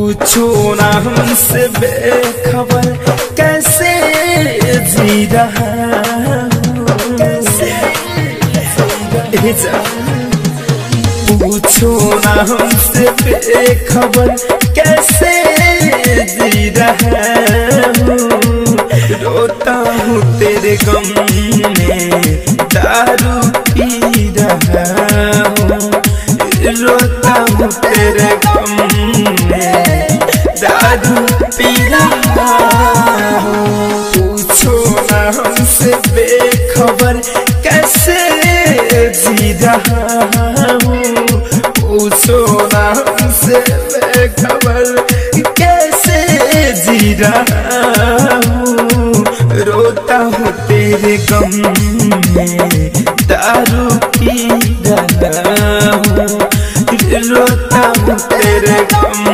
पूछो ना हमसे बेखबर कैसे जी रहा हूँ, पूछो ना हमसे बेखबर कैसे जी रहा हूँ। रोता हूँ तेरे गम में दारू पी रहा हूँ, रोता हूँ तेरे गम में दारू पी रहा हूँ। पूछो ना हमसे बेखबर कैसे जी रहा हूँ, पूछो ना हमसे बेखबर कैसे जी रहा हूँ। रोता हूँ तेरे गम में दारू पी रहा हूँ, रोता हूँ तेरे गम